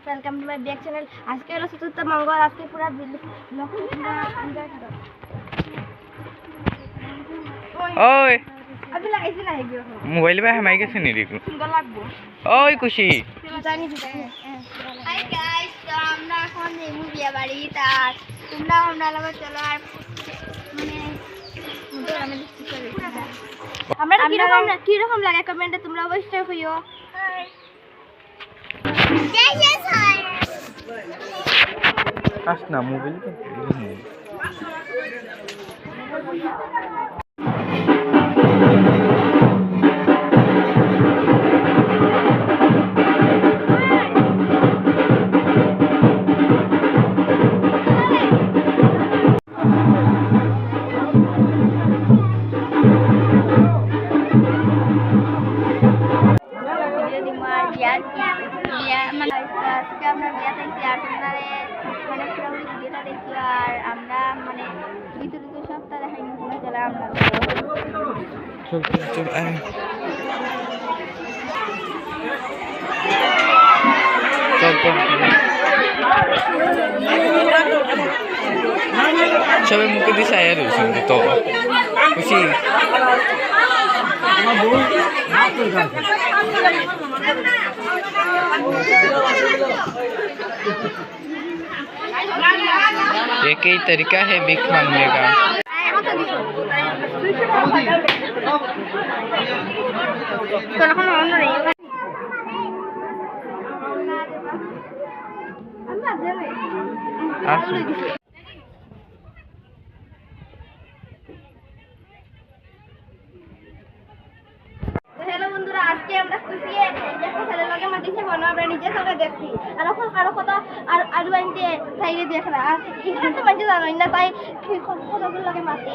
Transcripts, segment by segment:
Welcome to my back channel. आज के hello चतुर्थ मंगल। आज के पूरा ओए अभी लगाइছি না হেগিও মোবাইল বা হামাই গেছে নি দেখো সুন্দর লাগবো। ওই খুশি জানি হাই গাইস, তো আমরা এখন এই বিয়ে বাড়ি তার তোমরা লাগা চলো আর মানে আমরা কি রকম লাগে কমেন্টে তোমরা অবশ্যই কইও। আসনা মোবাইল তো সবাই মুখে দিয়ে সায়া রয়েছে তো খুশি एक ही तरीका है भीख मांगने का। हेलो बंधुरा, आज के আমরা খুশি একটা ছেলে লগে মাটিছে বনা আমরা নিজে সবাই দেখছি আর এখন কারো কথা আর বাইতে সাইডে দেখরা আর এখানে তো মানে জানো না তাই কতগুলো লগে মাটি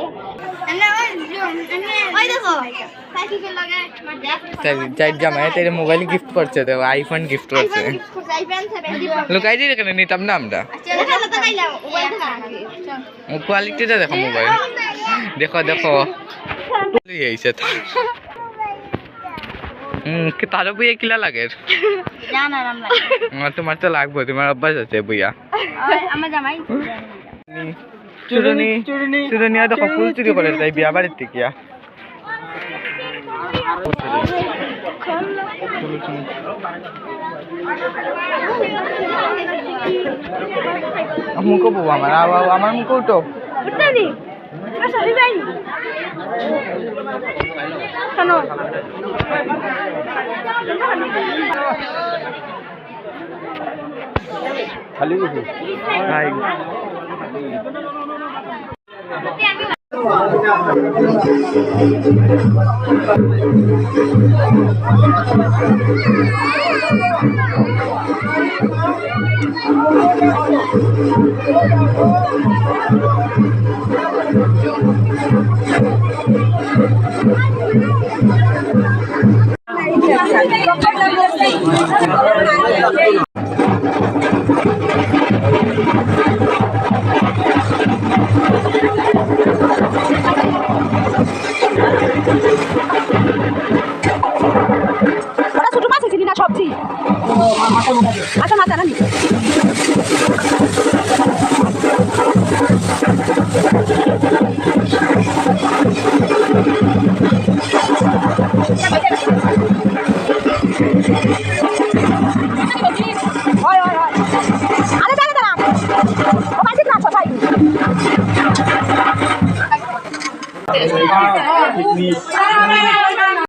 ওই দেখো সাইকেল লগে মাটি চাই জামাই তেরে মোবাইল গিফট করছে তো আইফোন গিফট করছে আইফোন 7 দিব লুকাই দিয়ে কেন নিতাম না আমরা আচ্ছা দেখা তো গাইলাম মোবাইল দেখা কোয়ালিটিটা দেখো মোবাইল দেখো দেখো এইছে কি তারও বইয়া কিলা লাগে জানা নাম লাগে তোমার তো লাগবে তোমার অভ্যাস আছে বইয়া আমার জামাই চুরুনি চুরুনি দেখো ফুল চুরি করে তাই বিয়া বাড়ির থেকে মুখো বউ আমার মুখো উঠো খালি সবজি আচ্ছা মাথা না আরে